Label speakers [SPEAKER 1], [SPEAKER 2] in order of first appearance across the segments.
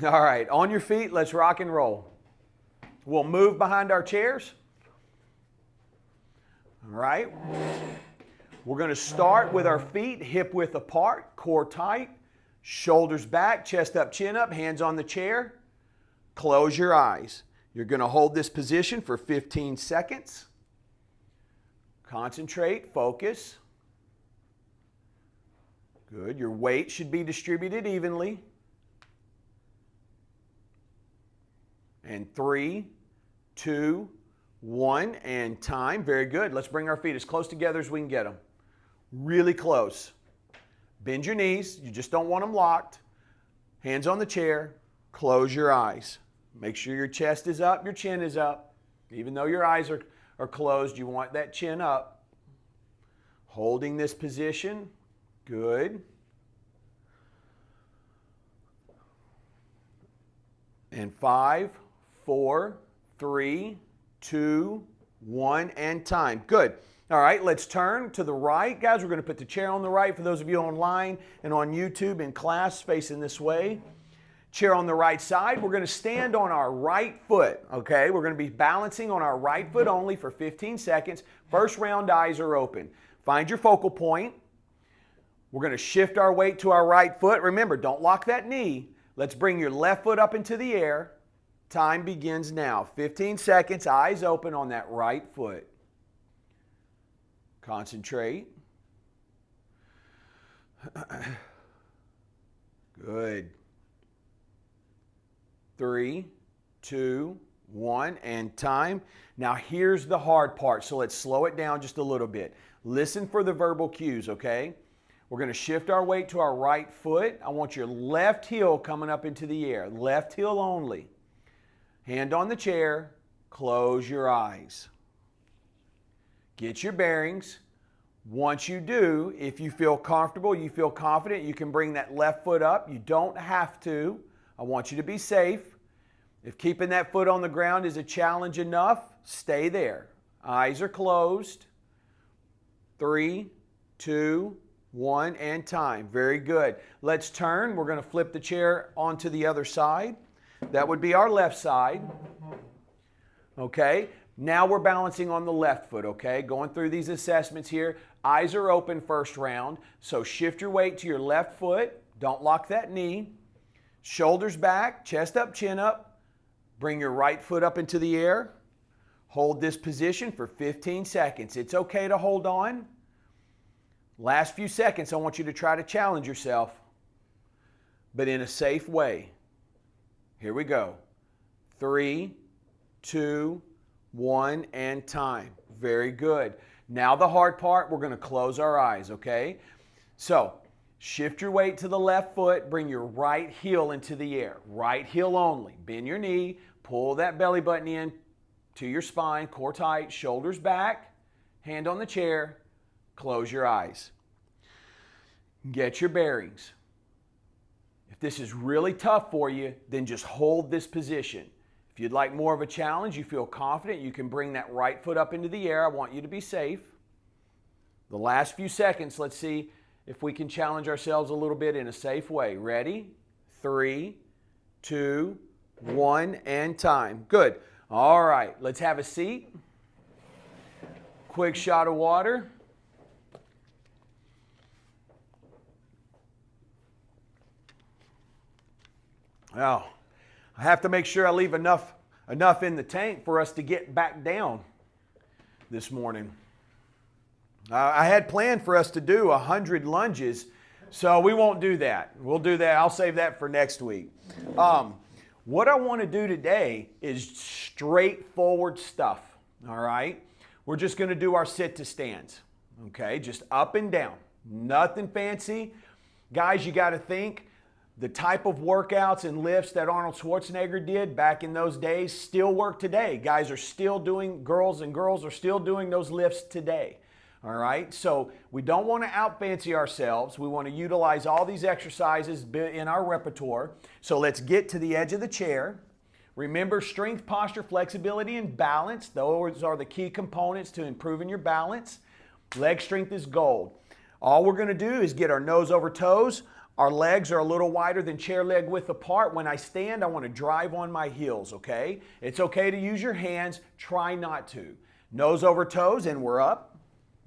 [SPEAKER 1] All right, on your feet, let's rock and roll. We'll move behind our chairs. All right. We're going to start with our feet hip width apart, core tight, shoulders back, chest up, chin up, hands on the chair. Close your eyes. You're going to hold this position for 15 seconds. Concentrate, focus. Good. Your weight should be distributed evenly. And 3, 2, 1, and time. Very good. Let's bring our feet as close together as we can get them. Really close. Bend your knees. You just don't want them locked. Hands on the chair. Close your eyes. Make sure your chest is up, your chin is up. Even though your eyes are closed, you want that chin up. Holding this position. Good. And 5, 4, 3, 2, 1, and time. Good. All right, let's turn to the right. Guys, we're going to put the chair on the right for those of you online and on YouTube in class facing this way. Chair on the right side. We're going to stand on our right foot, okay? We're going to be balancing on our right foot only for 15 seconds. First round, eyes are open. Find your focal point. We're going to shift our weight to our right foot. Remember, don't lock that knee. Let's bring your left foot up into the air. Time begins now. 15 seconds, eyes open on that right foot. Concentrate. Good. 3, 2, 1, and time. Now here's the hard part, so let's slow it down just a little bit. Listen for the verbal cues, okay? We're going to shift our weight to our right foot. I want your left heel coming up into the air. Left heel only. Hand on the chair. Close your eyes. Get your bearings. Once you do, if you feel comfortable, you feel confident, you can bring that left foot up. You don't have to. I want you to be safe. If keeping that foot on the ground is a challenge enough, stay there. Eyes are closed. 3, 2, 1, and time. Very good. Let's turn. We're going to flip the chair onto the other side. That would be our left side. Okay. Now we're balancing on the left foot, okay? Going through these assessments here. Eyes are open first round. So shift your weight to your left foot. Don't lock that knee. Shoulders back, chest up, chin up. Bring your right foot up into the air. Hold this position for 15 seconds. It's okay to hold on. Last few seconds, I want you to try to challenge yourself, but in a safe way. Here we go. 3, 2, 1, and time. Very good. Now the hard part, we're going to close our eyes, okay? So, shift your weight to the left foot, bring your right heel into the air. Right heel only. Bend your knee, pull that belly button in to your spine, core tight, shoulders back, hand on the chair, close your eyes. Get your bearings. If this is really tough for you, then just hold this position. If you'd like more of a challenge, you feel confident, you can bring that right foot up into the air. I want you to be safe. The last few seconds, let's see if we can challenge ourselves a little bit in a safe way. Ready? 3, 2, 1, and time. Good. All right, let's have a seat. Quick shot of water. Now, I have to make sure I leave enough in the tank for us to get back down this morning. I had planned for us to do 100 lunges, so we won't do that. We'll do that. I'll save that for next week. What I want to do today is straightforward stuff, all right? We're just going to do our sit to stands, okay? Just up and down. Nothing fancy. Guys, you got to think. The type of workouts and lifts that Arnold Schwarzenegger did back in those days still work today. Guys are still doing, girls are still doing those lifts today. All right, so we don't want to out-fancy ourselves. We want to utilize all these exercises in our repertoire. So let's get to the edge of the chair. Remember, strength, posture, flexibility, and balance. Those are the key components to improving your balance. Leg strength is gold. All we're going to do is get our nose over toes, Our legs are a little wider than chair leg width apart. When I stand, I want to drive on my heels, okay? It's okay to use your hands. Try not to. Nose over toes, and we're up.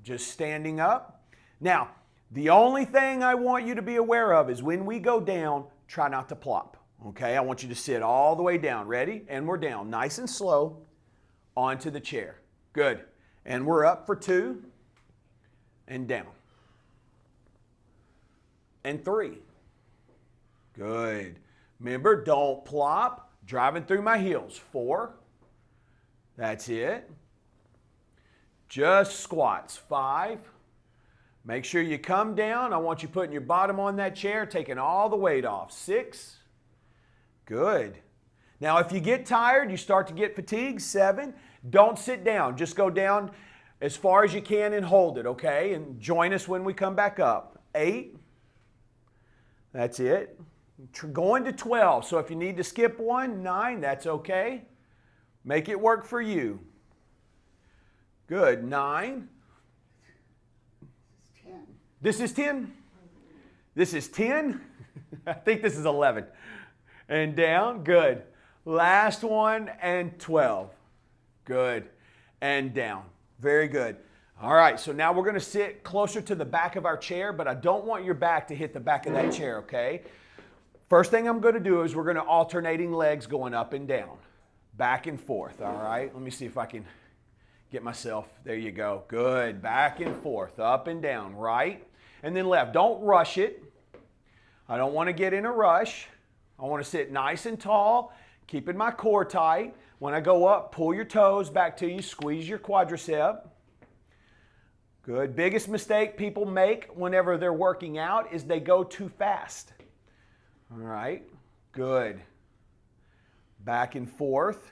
[SPEAKER 1] Just standing up. Now, the only thing I want you to be aware of is when we go down, try not to plop, okay? I want you to sit all the way down. Ready? And we're down. Nice and slow onto the chair. Good. And we're up for 2 and down. And 3. Good. Remember, don't plop. Driving through my heels. 4. That's it. Just squats. 5. Make sure you come down. I want you putting your bottom on that chair, taking all the weight off. 6. Good. Now, if you get tired, you start to get fatigued. 7. Don't sit down. Just go down as far as you can and hold it, okay? And join us when we come back up. 8. That's it. Going to 12. So if you need to skip 1, 9, that's okay. Make it work for you. Good. 9. This is 10. This is 10. I think this is 11. And down. Good. Last one and 12. Good. And down. Very good. All right, so now we're going to sit closer to the back of our chair, but I don't want your back to hit the back of that chair, okay? First thing I'm going to do is we're going to alternating legs going up and down, back and forth, all right? Let me see if I can get myself. There you go. Good. Back and forth, up and down, right? And then left. Don't rush it. I don't want to get in a rush. I want to sit nice and tall, keeping my core tight. When I go up, pull your toes back to you, squeeze your quadricep. Good. Biggest mistake people make whenever they're working out is they go too fast. All right. Good. Back and forth.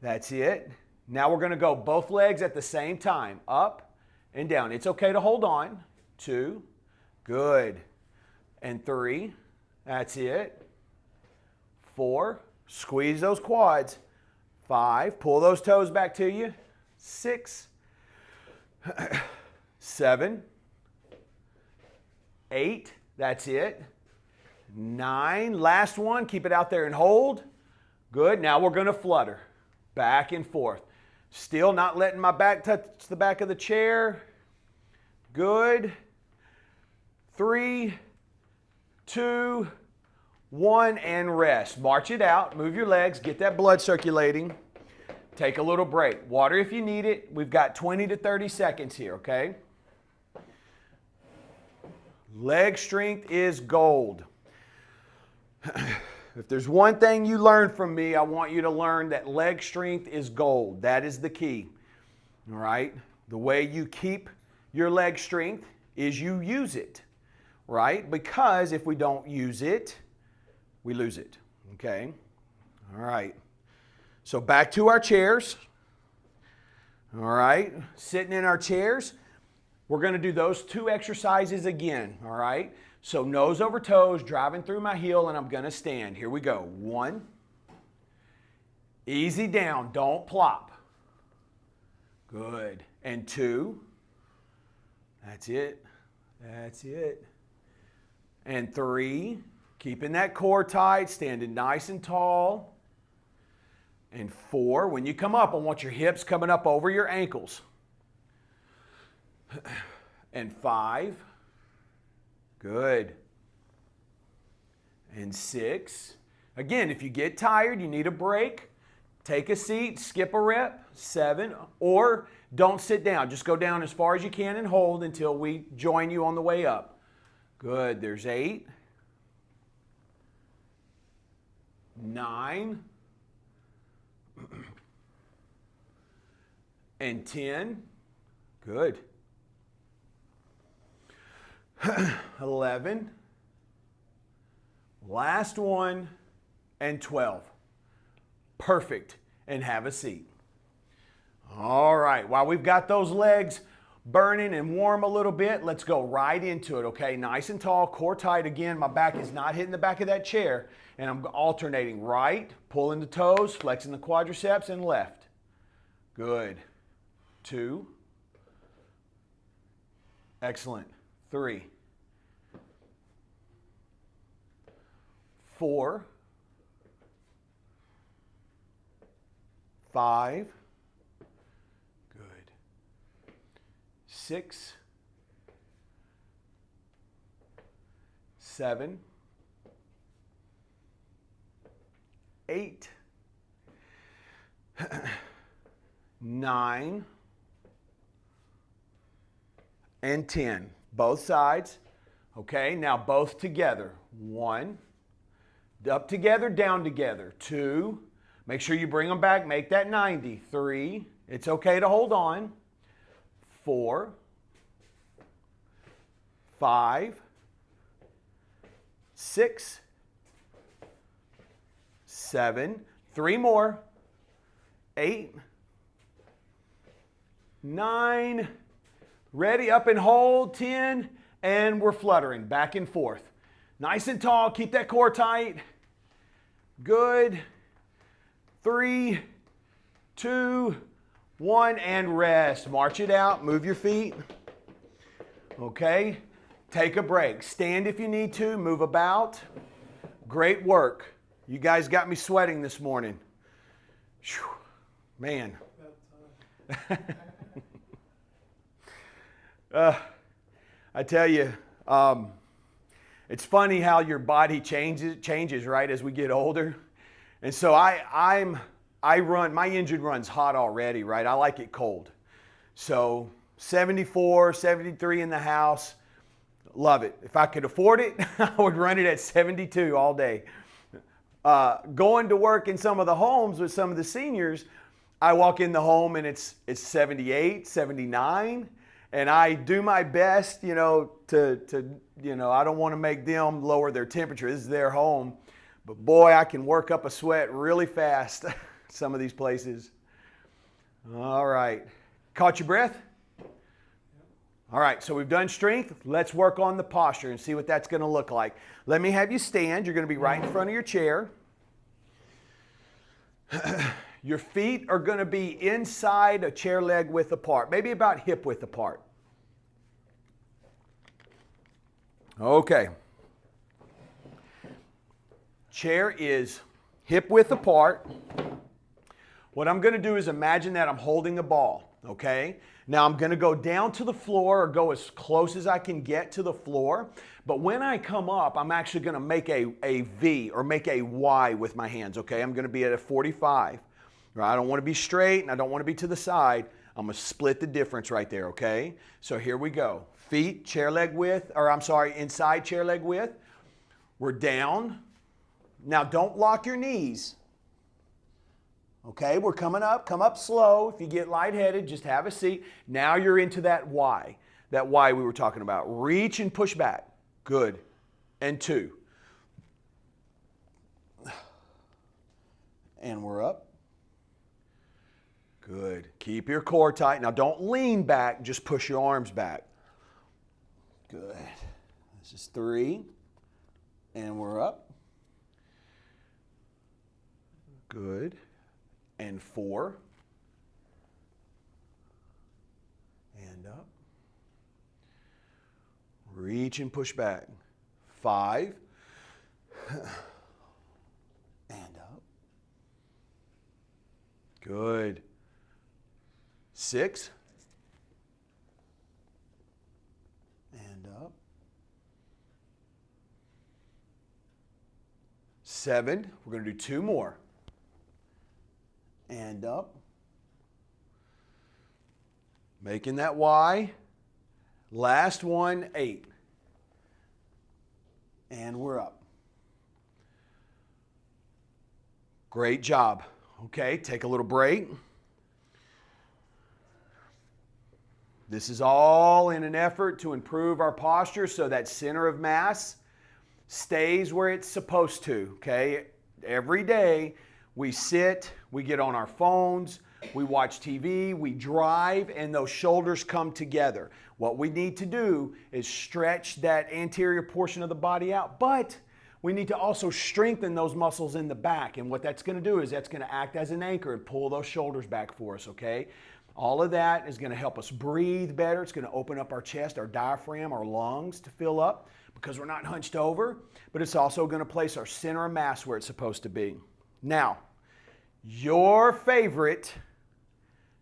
[SPEAKER 1] That's it. Now we're going to go both legs at the same time. Up and down. It's okay to hold on. 2. Good. And 3. That's it. 4. Squeeze those quads. 5. Pull those toes back to you. 6. 7. 8. That's it. 9. Last one. Keep it out there and hold. Good. Now we're going to flutter. Back and forth. Still not letting my back touch the back of the chair. Good. 3, 2, 1, and rest. March it out. Move your legs. Get that blood circulating. Take a little break. Water if you need it. We've got 20 to 30 seconds here, okay? Leg strength is gold. If there's one thing you learn from me, I want you to learn that leg strength is gold. That is the key, all right? The way you keep your leg strength is you use it, right? Because if we don't use it, we lose it, okay? All right. So back to our chairs. All right, sitting in our chairs. We're going to do those 2 exercises again, all right? So nose over toes, driving through my heel, and I'm going to stand. Here we go. 1. Easy down. Don't plop. Good. And 2. That's it. That's it. And 3. Keeping that core tight, standing nice and tall. And 4, when you come up, I want your hips coming up over your ankles. And 5, good. And 6, again, if you get tired, you need a break, take a seat, skip a rep. 7, or don't sit down. Just go down as far as you can and hold until we join you on the way up. Good, there's 8, 9, and 10. Good. 11. Last one. And 12. Perfect. And have a seat. All right. While we've got those legs burning and warm a little bit, let's go right into it, okay? Nice and tall, core tight. Again, my back is not hitting the back of that chair. And I'm alternating right, pulling the toes, flexing the quadriceps, and left. Good. 2. Excellent. 3. 4, 5, good, 6, 7, 8, 9, and 10. Both sides. Okay, now both together. 1, up together, down together. 2, make sure you bring them back, make that 90. 3, it's okay to hold on. 4, 5, 6, 7, 3 more, 8, 9, ready, up and hold, 10, and we're fluttering back and forth. Nice and tall, keep that core tight. Good. 3, 2, 1, and rest. March it out, move your feet. Okay, take a break. Stand if you need to, move about. Great work. You guys got me sweating this morning. Whew. Man. I tell you, it's funny how your body changes, right, as we get older. And so I run, my engine runs hot already, right? I like it cold. So 74, 73 in the house, love it. If I could afford it, I would run it at 72 all day. Going to work in some of the homes with some of the seniors, I walk in the home and it's 78, 79, and I do my best, I don't want to make them lower their temperature. This is their home. But boy, I can work up a sweat really fast, some of these places. All right. Caught your breath? All right, so we've done strength. Let's work on the posture and see what that's going to look like. Let me have you stand. You're going to be right in front of your chair. Your feet are going to be inside a chair leg width apart, maybe about hip width apart. Okay. Chair is hip width apart. What I'm going to do is imagine that I'm holding a ball, okay? Now I'm going to go down to the floor or go as close as I can get to the floor. But when I come up, I'm actually going to make a V or make a Y with my hands, okay? I'm going to be at a 45. Right? I don't want to be straight and I don't want to be to the side. I'm going to split the difference right there, okay? So here we go. Feet, chair leg width, inside chair leg width. We're down. Now don't lock your knees. Okay, we're coming up. Come up slow. If you get lightheaded, just have a seat. Now you're into that Y we were talking about. Reach and push back. Good. And 2. And we're up. Good. Keep your core tight. Now don't lean back, just push your arms back. Good. This is 3. And we're up. Good. And 4. And up. Reach and push back. 5. And up. Good. 6. And up. 7. We're going to do 2 more. And up. Making that Y. Last one, 8. And we're up. Great job. Okay, take a little break. This is all in an effort to improve our posture so that center of mass stays where it's supposed to, okay? Every day we sit, we get on our phones, we watch TV, we drive, and those shoulders come together. What we need to do is stretch that anterior portion of the body out, but we need to also strengthen those muscles in the back. And what that's going to do is that's going to act as an anchor and pull those shoulders back for us, okay? All of that is going to help us breathe better. It's going to open up our chest, our diaphragm, our lungs to fill up because we're not hunched over. But it's also going to place our center of mass where it's supposed to be. Now, your favorite,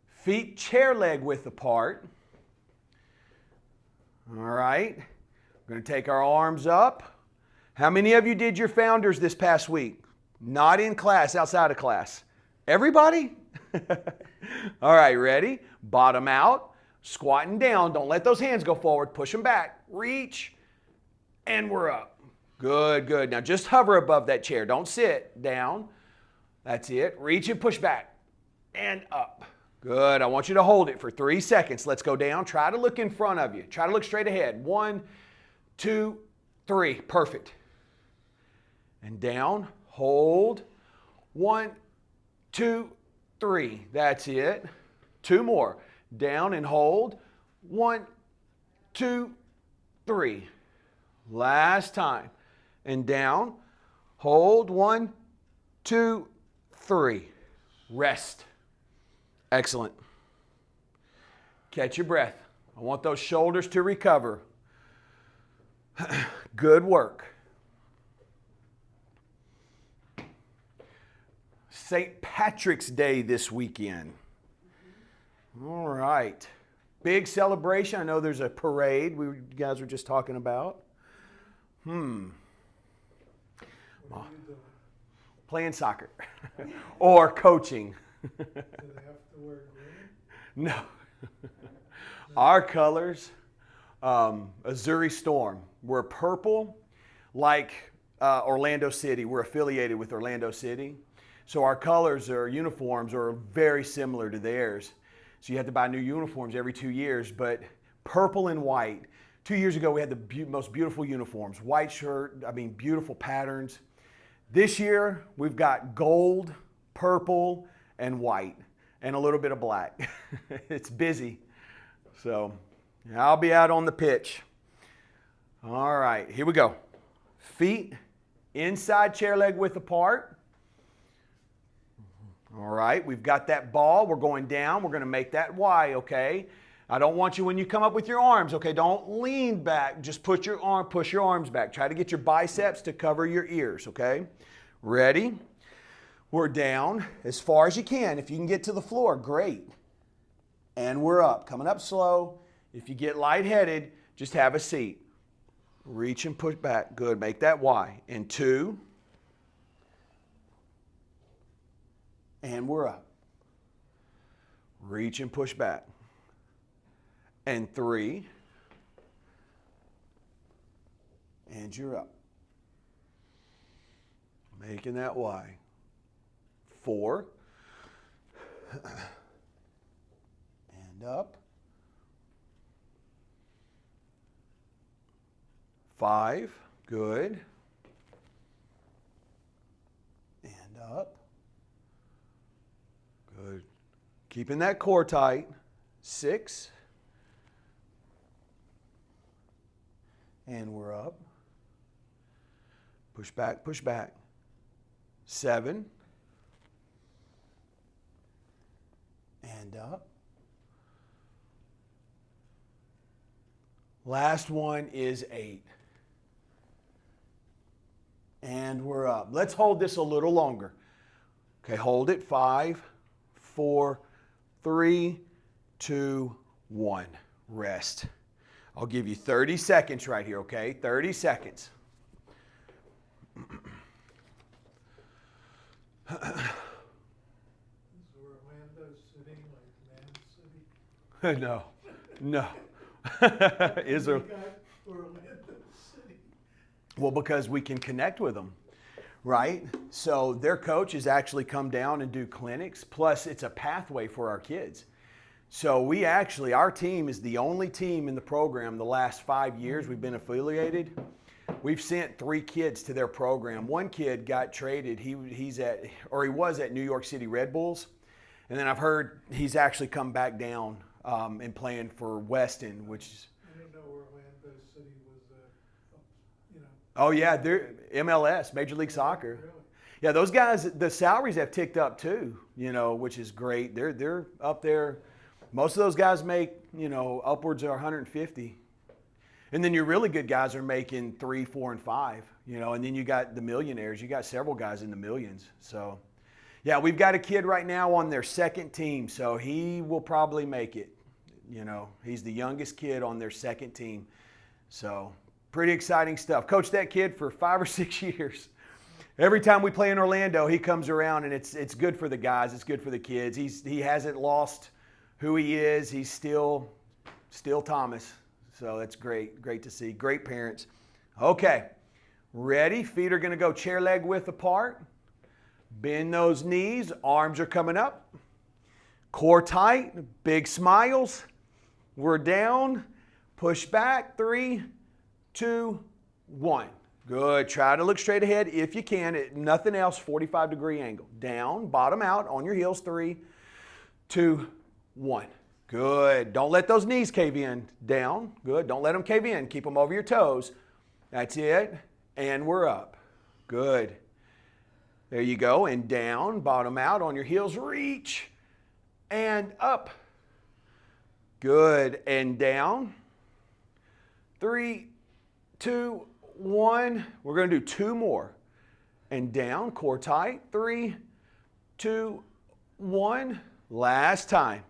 [SPEAKER 1] feet chair leg width apart. All right. We're going to take our arms up. How many of you did your founders this past week? Not in class, outside of class. Everybody? All right, ready? Bottom out, squatting down. Don't let those hands go forward. Push them back. Reach, and we're up. Good, good. Now just hover above that chair. Don't sit down. That's it. Reach and push back and up. Good. I want you to hold it for 3 seconds. Let's go down. Try to look in front of you. Try to look straight ahead. 1, 2, 3. Perfect. And down. Hold. 1, 2, 3. That's it. 2 more. Down and hold. 1, 2, 3. Last time. And down. Hold. 1, 2, 3. Rest. Excellent. Catch your breath. I want those shoulders to recover. Good work. St. Patrick's Day this weekend. All right. Big celebration. I know there's a parade you guys were just talking about. Playing soccer or coaching.
[SPEAKER 2] Do they have to wear green?
[SPEAKER 1] No. Our colors, Missouri Storm. We're purple like Orlando City. We're affiliated with Orlando City. So our colors or uniforms are very similar to theirs. So you have to buy new uniforms every 2 years, but purple and white. 2 years ago, we had the most beautiful uniforms. White shirt, beautiful patterns. This year, we've got gold, purple, and white, and a little bit of black. It's busy. So I'll be out on the pitch. All right, here we go. Feet inside chair leg width apart. All right, we've got that ball. We're going down. We're going to make that Y, okay? I don't want you when you come up with your arms, okay? Don't lean back. Just push your arms back. Try to get your biceps to cover your ears, okay? Ready? We're down as far as you can. If you can get to the floor, great. And we're up. Coming up slow. If you get lightheaded, just have a seat. Reach and push back. Good. Make that Y. And 2. And we're up. Reach and push back. And 3. And you're up. Making that Y. 4. And up. 5. Good. And up. Good. Keeping that core tight. 6. And we're up. Push back, push back. 7. And up. Last one is 8. And we're up. Let's hold this a little longer. Okay, hold it. 5, 4, 3, 2, 1. Rest. I'll give you 30 seconds right here, okay? 30 seconds.
[SPEAKER 2] Is Orlando City like Man City?
[SPEAKER 1] No, no. Is there?
[SPEAKER 2] Orlando City.
[SPEAKER 1] Well, because we can connect with them, right? So their coaches actually come down and do clinics. Plus, it's a pathway for our kids. So our team is the only team in the program the last 5 years we've been affiliated. We've sent 3 kids to their program. One kid got traded. He was at New York City Red Bulls. And then I've heard he's actually come back down and playing for Weston, which is...
[SPEAKER 2] I didn't know Orlando City was,
[SPEAKER 1] Oh, yeah, they're MLS, Major League Soccer.
[SPEAKER 2] Really?
[SPEAKER 1] Yeah, those guys, the salaries have ticked up too, which is great. They're up there. Most of those guys make, upwards of 150. And then your really good guys are making 3, 4, and 5, and then you got the millionaires. You got several guys in the millions. So, yeah, we've got a kid right now on their second team, so he will probably make it. He's the youngest kid on their second team. So, pretty exciting stuff. Coached that kid for 5 or 6 years. Every time we play in Orlando, he comes around, and it's good for the guys. It's good for the kids. He hasn't lost who he is. He's still Thomas. So that's great to see. Great parents. Okay, ready? Feet are going to go chair leg width apart. Bend those knees. Arms are coming up. Core tight. Big smiles. We're down. Push back. 3, 2, 1. Good. Try to look straight ahead if you can. Nothing else. 45-degree angle. Down. Bottom out. On your heels. 3, 2, 1. Good. Don't let those knees cave in. Down. Good. Don't let them cave in. Keep them over your toes. That's it. And we're up. Good. There you go. And down. Bottom out. On your heels. Reach. And up. Good. And down. 3, 2, 1. We're going to do 2 more. And down. Core tight. 3, 2, 1. Last time.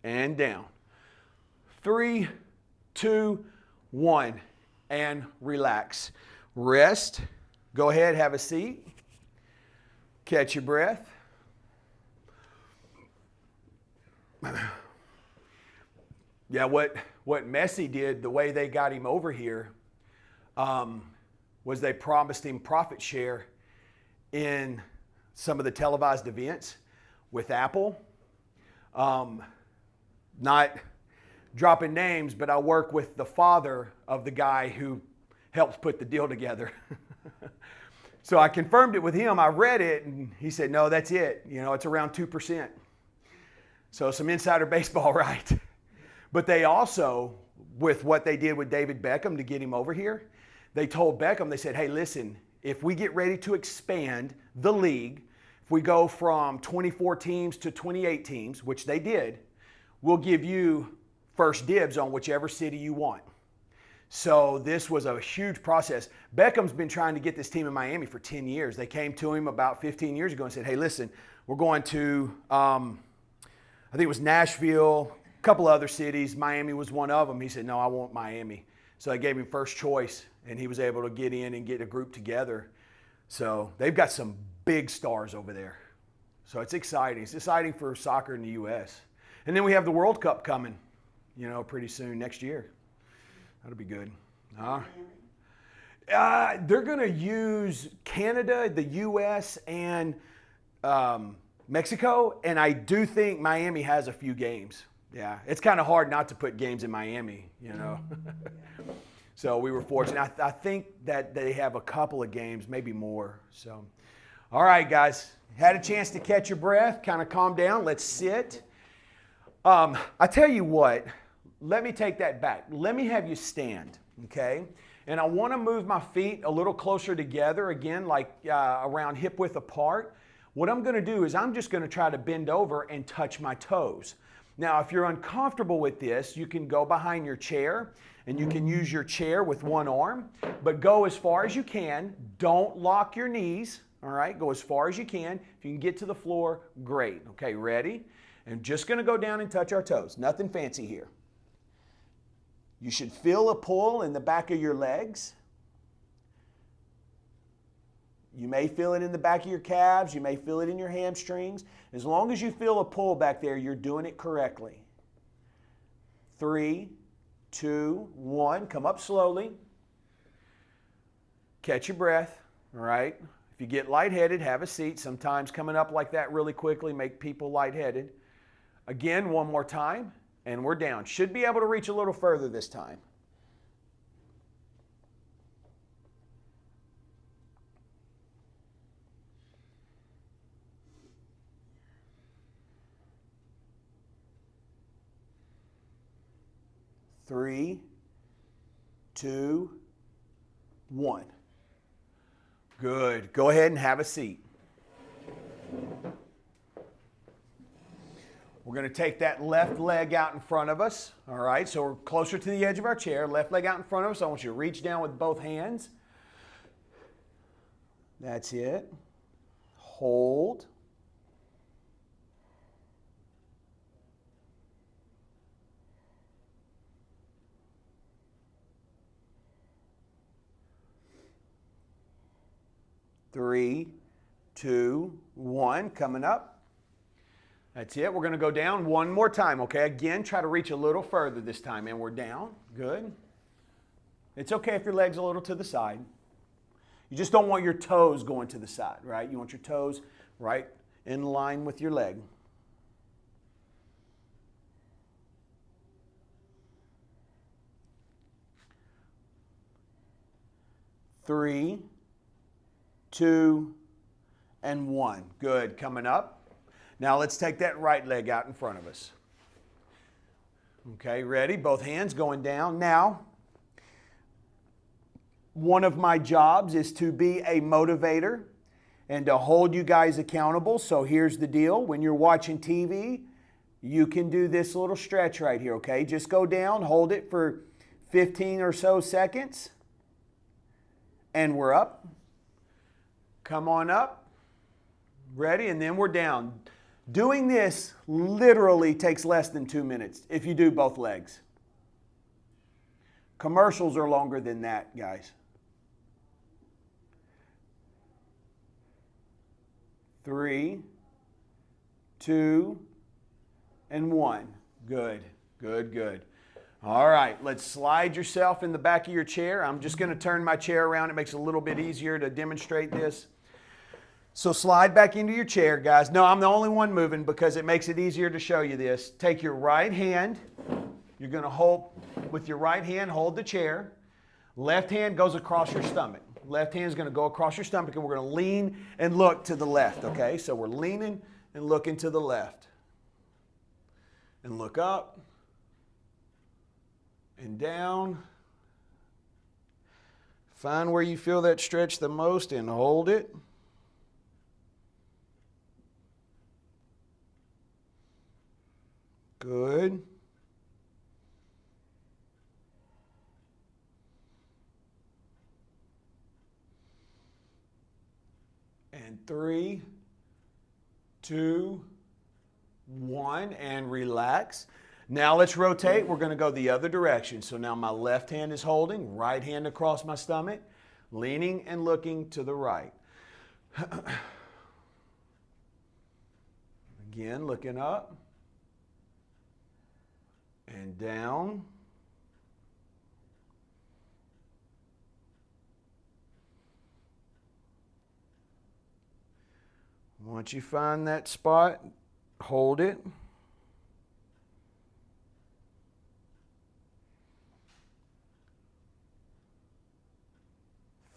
[SPEAKER 1] And down. 3, 2, 1. And relax. Rest. Go ahead, have a seat. Catch your breath. Yeah, what Messi did, the way they got him over here, was they promised him profit share in some of the televised events with Apple. Not dropping names, but I work with the father of the guy who helped put the deal together. So I confirmed it with him. I read it, and he said, no, that's it. It's around 2%. So some insider baseball, right? But they also, with what they did with David Beckham to get him over here, they told Beckham, they said, hey, listen, if we get ready to expand the league, if we go from 24 teams to 28 teams, which they did, we'll give you first dibs on whichever city you want. So this was a huge process. Beckham's been trying to get this team in Miami for 10 years. They came to him about 15 years ago and said, hey, listen, we're going to, I think it was Nashville, a couple other cities. Miami was one of them. He said, no, I want Miami. So they gave him first choice, and he was able to get in and get a group together. So they've got some big stars over there. So it's exciting. It's exciting for soccer in the U.S. And then we have the World Cup coming, pretty soon next year. That'll be good. They're going to use Canada, the U.S., and Mexico, and I do think Miami has a few games. Yeah, it's kind of hard not to put games in Miami, So we were fortunate. I think that they have a couple of games, maybe more. So, all right, guys. Had a chance to catch your breath, kind of calm down. Let's sit. I tell you what, let me take that back. Let me have you stand, okay? And I want to move my feet a little closer together, again, like around hip width apart. What I'm going to do is I'm just going to try to bend over and touch my toes. Now, if you're uncomfortable with this, you can go behind your chair and you can use your chair with one arm, but go as far as you can. Don't lock your knees, all right? Go as far as you can. If you can get to the floor, great. Okay, ready? And just going to go down and touch our toes. Nothing fancy here. You should feel a pull in the back of your legs. You may feel it in the back of your calves. You may feel it in your hamstrings. As long as you feel a pull back there, you're doing it correctly. 3, 2, 1. Come up slowly. Catch your breath, all right? If you get lightheaded, have a seat. Sometimes coming up like that really quickly make people lightheaded. Again, one more time, and we're down. Should be able to reach a little further this time. Three, 2, 1. Good. Go ahead and have a seat. We're going to take that left leg out in front of us. All right, so we're closer to the edge of our chair. Left leg out in front of us. I want you to reach down with both hands. That's it. Hold. Three, two, one. Coming up. That's it. We're going to go down one more time, okay? Again, try to reach a little further this time. And we're down. Good. It's okay if your leg's a little to the side. You just don't want your toes going to the side, right? You want your toes right in line with your leg. Three, two, and one. Good. Coming up. Now let's take that right leg out in front of us. Okay, ready? Both hands going down. Now, one of my jobs is to be a motivator and to hold you guys accountable. So here's the deal. When you're watching TV, you can do this little stretch right here, okay? Just go down, hold it for 15 or so seconds, and we're up. Come on up. Ready? And then we're down. Doing this literally takes less than 2 minutes if you do both legs. Commercials are longer than that, guys. 3, 2, and 1. Good, good, good. All right, let's slide yourself in the back of your chair. I'm just going to turn my chair around. It makes it a little bit easier to demonstrate this. So slide back into your chair, guys. No, I'm the only one moving because it makes it easier to show you this. Take your right hand. You're going to hold, with your right hand, hold the chair. Left hand goes across your stomach. Left hand is going to go across your stomach, and we're going to lean and look to the left, okay? So we're leaning and looking to the left. And look up and down. Find where you feel that stretch the most and hold it. Good. And 3, 2, 1, and relax. Now let's rotate. We're going to go the other direction. So now my left hand is holding, right hand across my stomach, leaning and looking to the right. Again, looking up and down. Once you find that spot, hold it.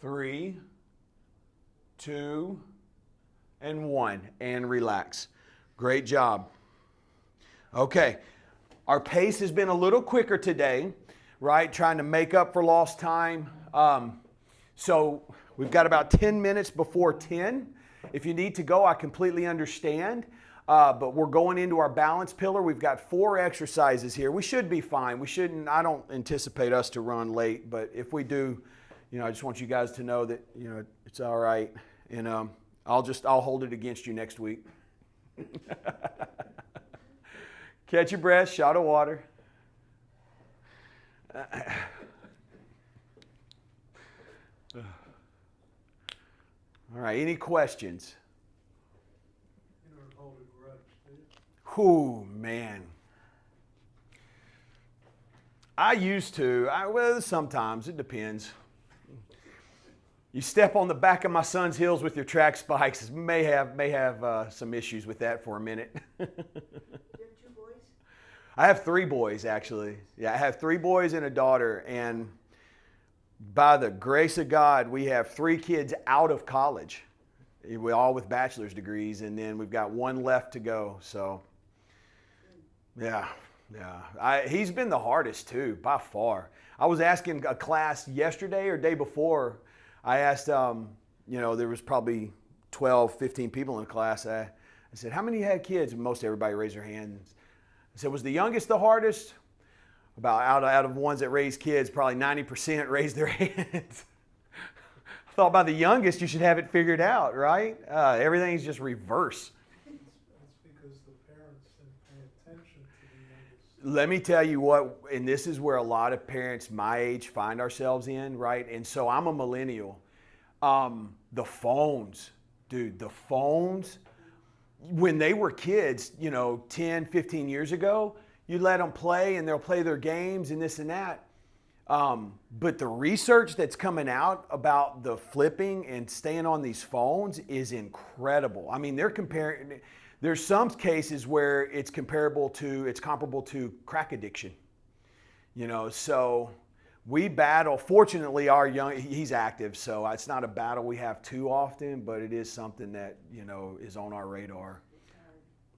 [SPEAKER 1] Three, 2, and 1, and relax. Great job. Okay, our pace has been a little quicker today, right? Trying to make up for lost time. So we've got about 10 minutes before 10. If you need to go, I completely understand. But we're going into our balance pillar. We've got 4 exercises here. We should be fine. I don't anticipate us to run late, but if we do, I just want you guys to know that, it's all right. And I'll hold it against you next week. Catch your breath, shot of water. All right, any questions?
[SPEAKER 2] You don't hold a grudge, do you?
[SPEAKER 1] Ooh, man. I used to. Well, sometimes. It depends. You step on the back of my son's heels with your track spikes, may have some issues with that for a minute.
[SPEAKER 3] You have 2 boys?
[SPEAKER 1] I have 3 boys, actually. Yeah, I have 3 boys and a daughter, and by the grace of God, we have 3 kids out of college. We all with bachelor's degrees, and then we've got 1 left to go. So, yeah. He's been the hardest too, by far. I was asking a class yesterday or day before. I asked, there was probably 12, 15 people in the class. I said, how many had kids? And most everybody raised their hands. I said, was the youngest the hardest? About out of ones that raised kids, probably 90% raised their hands. I thought by the youngest, you should have it figured out, right? Everything's just reverse.
[SPEAKER 2] That's because the parents didn't pay attention to the youngest.
[SPEAKER 1] Let me tell you what, and this is where a lot of parents my age find ourselves in, right? And so I'm a millennial. The phones, dude, the phones, when they were kids, 10, 15 years ago, you let them play and they'll play their games and this and that. But the research that's coming out about the flipping and staying on these phones is incredible. I mean, they're comparing, there's some cases where it's comparable to crack addiction. So we battle, fortunately he's active, so it's not a battle we have too often, but it is something that, is on our radar.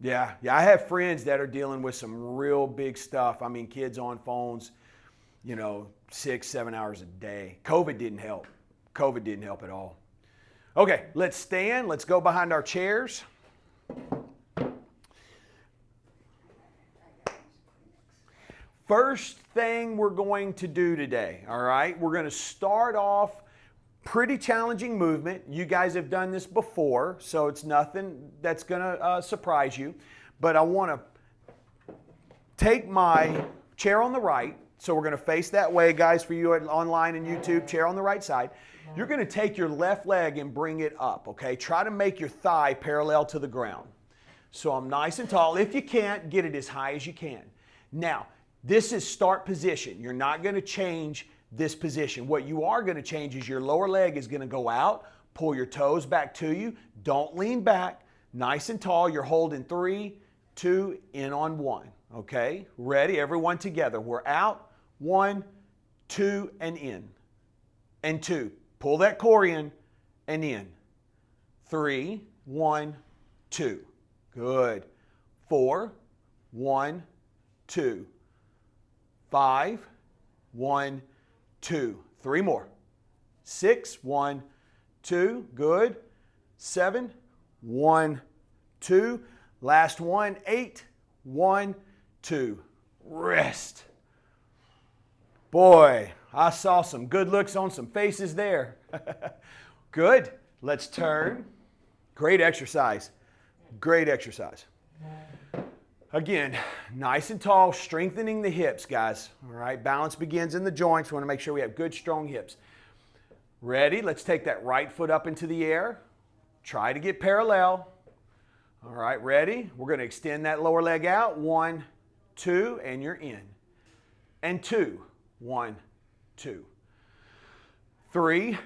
[SPEAKER 1] Yeah, I have friends that are dealing with some real big stuff. I mean, kids on phones, 6-7 hours a day. COVID didn't help. COVID didn't help at all. Okay, let's stand. Let's go behind our chairs. First thing we're going to do today, all right? We're going to start off pretty challenging movement. You guys have done this before, so it's nothing that's going to surprise you. But I want to take my chair on the right. So we're going to face that way, guys, for you online and YouTube, chair on the right side. You're going to take your left leg and bring it up, okay? Try to make your thigh parallel to the ground. So I'm nice and tall. If you can't, get it as high as you can. Now, this is start position. You're not going to change this position. What you are going to change is your lower leg is going to go out, pull your toes back to you. Don't lean back. Nice and tall. You're holding 3, 2, in on 1. Okay? Ready? Everyone together. We're out. 1, 2, and in. And 2. Pull that core in and in. 3, 1, 2. Good. 4, 1, 2. 5, 1, 2. 3 more. 6, 1, 2. Good. 7, 1, 2. Last one. 8, 1, 2. Rest. Boy, I saw some good looks on some faces there. Good. Let's turn. Great exercise. Great exercise. Again, nice and tall, strengthening the hips, guys. All right, balance begins in the joints. We want to make sure we have good, strong hips. Ready? Let's take that right foot up into the air. Try to get parallel. All right, ready? We're going to extend that lower leg out. 1, 2, and you're in. And 2. 1, 2. 3,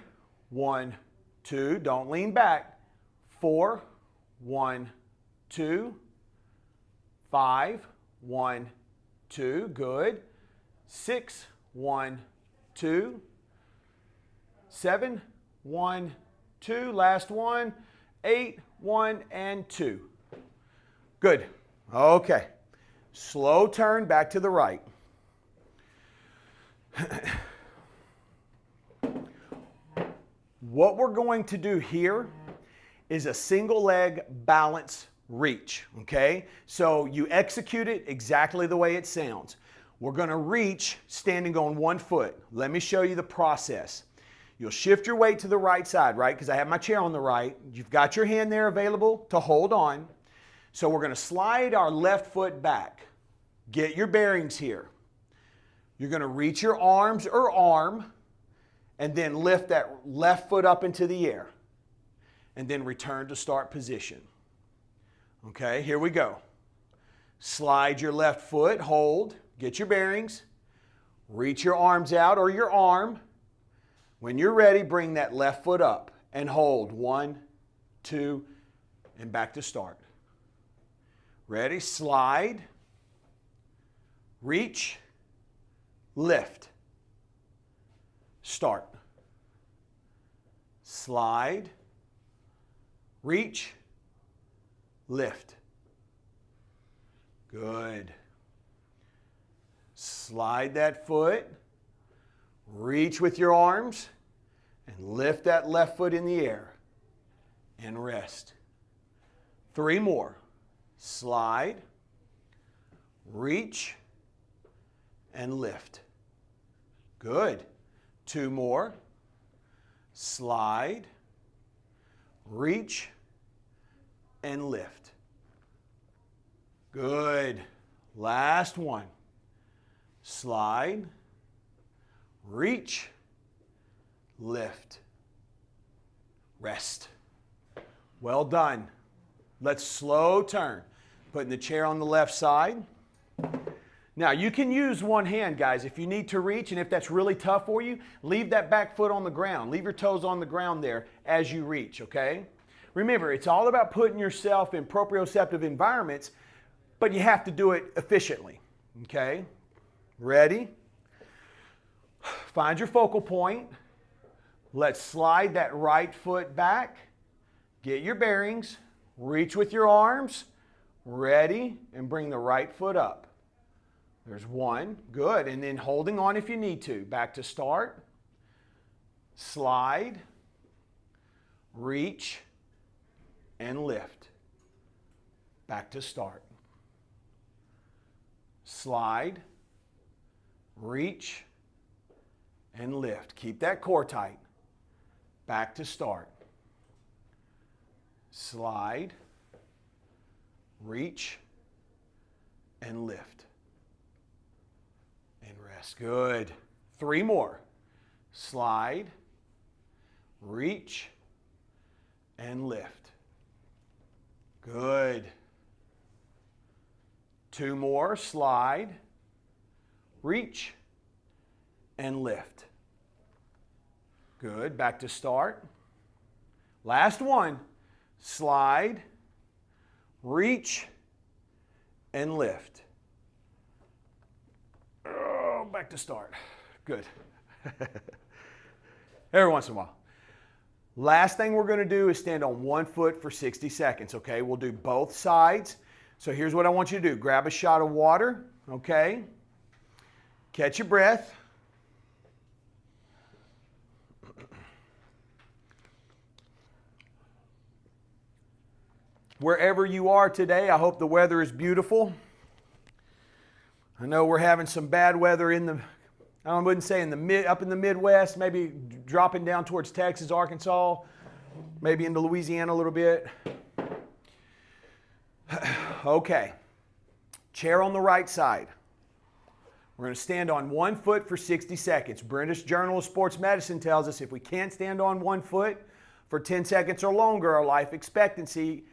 [SPEAKER 1] 1, 2. Don't lean back. 4, 1, 2. 5, 1, 2. Good. 6, 1, 2. 7, 1, 2. Last one. 8, 1, and 2. Good. Okay. Slow turn back to the right. What we're going to do here is a single leg balance reach, okay? So you execute it exactly the way it sounds. We're going to reach standing on one foot. Let me show you the process. You'll shift your weight to the right side, right? Because I have my chair on the right. You've got your hand there available to hold on. So we're going to slide our left foot back. Get your bearings here. You're going to reach your arms or arm and then lift that left foot up into the air and then return to start position. Okay, here we go. Slide your left foot, hold, get your bearings, reach your arms out or your arm. When you're ready, bring that left foot up and hold. 1, 2, and back to start. Ready? Slide, reach, lift, start. Slide, reach, lift. Good. Slide that foot, reach with your arms, and lift that left foot in the air and rest. 3 more. Slide, reach, and lift. Good. 2 more. Slide, reach, and lift. Good. Last one. Slide, reach, lift. Rest. Well done. Let's slow turn. Putting the chair on the left side. Now you can use one hand, guys, if you need to reach, and if that's really tough for you, leave that back foot on the ground. Leave your toes on the ground there as you reach, okay? Remember, it's all about putting yourself in proprioceptive environments, but you have to do it efficiently, okay? Ready? Find your focal point. Let's slide that right foot back. Get your bearings. Reach with your arms. Ready? And bring the right foot up. There's 1. Good. And then holding on if you need to. Back to start. Slide. Reach. And lift. Back to start. Slide. Reach. And lift. Keep that core tight. Back to start. Slide, reach, and lift. And rest. Good. 3 more. Slide, reach, and lift. Good. 2 more. Slide, reach, and lift. Good. Back to start. Last one. Slide, reach, and lift. Oh, back to start. Good. Every once in a while. Last thing we're going to do is stand on 1 foot for 60 seconds, okay? We'll do both sides. So here's what I want you to do. Grab a shot of water, okay? Catch your breath. Wherever you are today, I hope the weather is beautiful. I know we're having some bad weather I wouldn't say up in the Midwest, maybe dropping down towards Texas, Arkansas, maybe into Louisiana a little bit. Okay. Chair on the right side. We're going to stand on 1 foot for 60 seconds. British Journal of Sports Medicine tells us if we can't stand on 1 foot for 10 seconds or longer, our life expectancy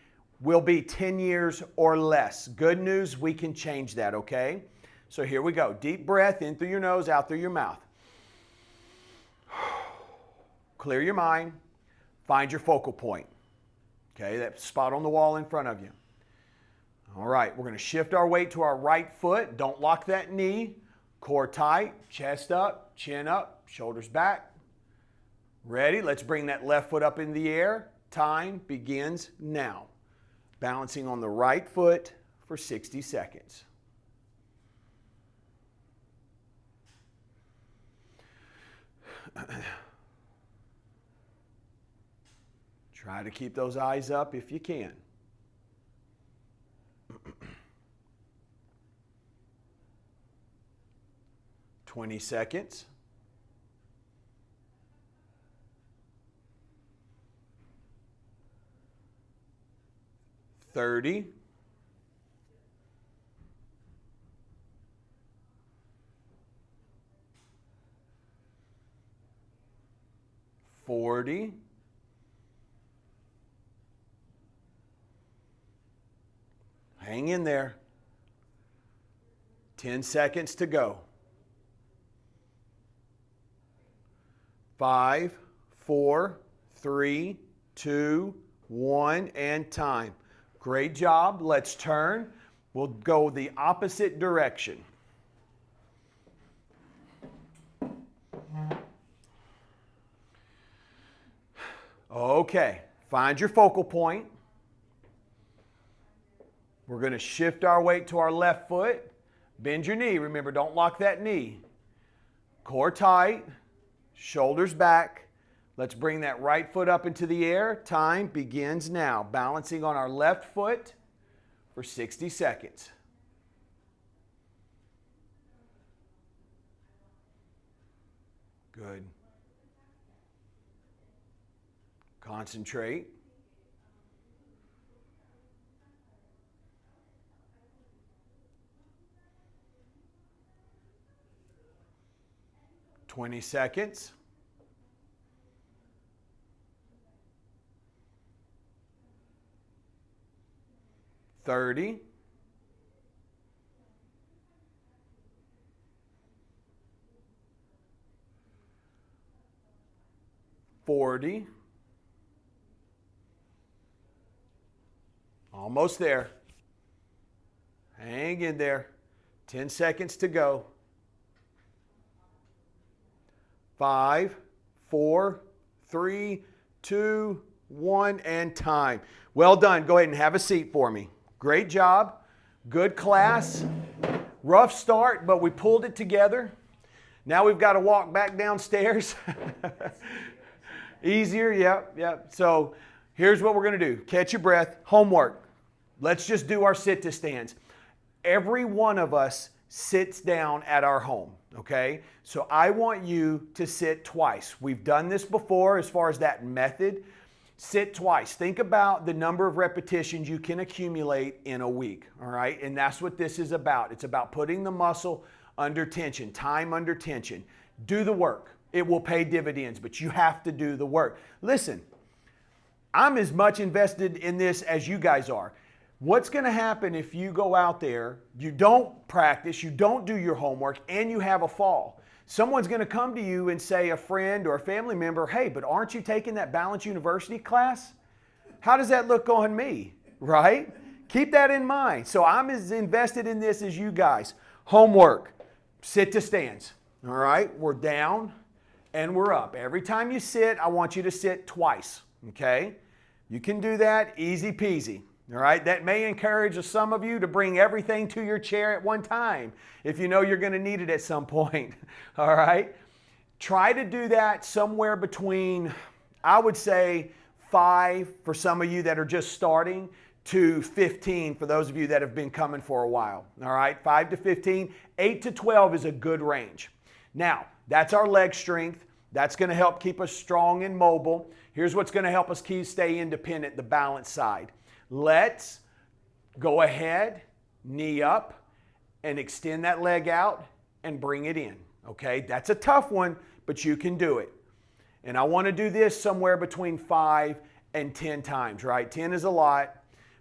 [SPEAKER 1] will be 10 years or less. Good news, we can change that, okay? So here we go. Deep breath in through your nose, out through your mouth. Clear your mind. Find your focal point. Okay, that spot on the wall in front of you. All right, we're going to shift our weight to our right foot. Don't lock that knee. Core tight, chest up, chin up, shoulders back. Ready? Let's bring that left foot up in the air. Time begins now. Balancing on the right foot for 60 seconds. Try to keep those eyes up if you can. Twenty seconds. 30. 40. 40. Hang in there. 10 seconds to go. 5, 4, 3, 2, 1, and time. Great job. Let's turn. We'll go the opposite direction. Okay, find your focal point. We're going to shift our weight to our left foot. Bend your knee. Remember, don't lock that knee. Core tight, shoulders back. Let's bring that right foot up into the air. Time begins now. Balancing on our left foot for 60 seconds. Good. Concentrate. "20 seconds. "30. "40. Almost there. Hang in there. 10 seconds to go. 5, 4, 3, 2, 1, and time. Well done. Go ahead and have a seat for me. Great job. Good class. Rough start, but we pulled it together. Now we've got to walk back downstairs. Easier, yep. So here's what we're going to do. Catch your breath. Homework. Let's just do our sit-to-stands. Every one of us sits down at our home, okay? So I want you to sit twice. We've done this before as far as that method. Sit twice. Think about the number of repetitions you can accumulate in a week, all right? And that's what this is about. It's about putting the muscle under tension, time under tension. Do the work. It will pay dividends, but you have to do the work. Listen, I'm as much invested in this as you guys are. What's going to happen if you go out there, you don't practice, you don't do your homework, and you have a fall? Someone's going to come to you and say, a friend or a family member, hey, but aren't you taking that Balance University class? How does that look on me, right? Keep that in mind. So I'm as invested in this as you guys. Homework, sit to stands, all right? We're down and we're up. Every time you sit, I want you to sit twice, okay? You can do that, easy peasy. All right, that may encourage some of you to bring everything to your chair at one time if you know you're going to need it at some point. All right, try to do that somewhere between, I would say, 5 for some of you that are just starting to 15 for those of you that have been coming for a while. All right, 5 to 15, 8 to 12 is a good range. Now, that's our leg strength. That's going to help keep us strong and mobile. Here's what's going to help us stay independent, the balance side. Let's go ahead, knee up, and extend that leg out and bring it in, okay? That's a tough one, but you can do it. And I want to do this somewhere between 5 and 10 times, right? 10 is a lot.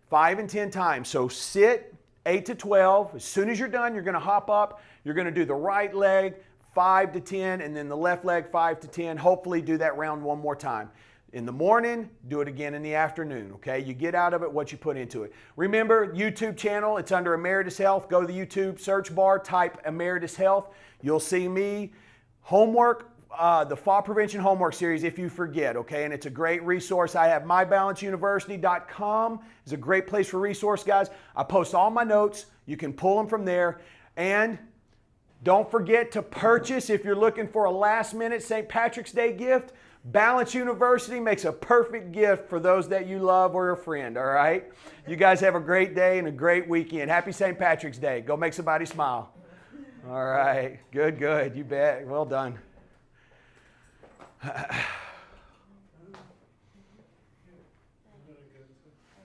[SPEAKER 1] 5 and 10 times. So sit 8 to 12. As soon as you're done, you're going to hop up. You're going to do the right leg, 5 to 10, and then the left leg, 5 to 10. Hopefully do that round one more time. In the morning, do it again in the afternoon, okay? You get out of it what you put into it. Remember, YouTube channel, it's under Emeritus Health. Go to the YouTube search bar, type Emeritus Health. You'll see me. Homework, the fall prevention homework series if you forget, okay? And it's a great resource. I have mybalanceuniversity.com. It's a great place for resource, guys. I post all my notes. You can pull them from there. And don't forget to purchase if you're looking for a last-minute St. Patrick's Day gift. Balance University makes a perfect gift for those that you love or a friend, all right? You guys have a great day and a great weekend. Happy St. Patrick's Day. Go make somebody smile. All right. Good. You bet. Well done.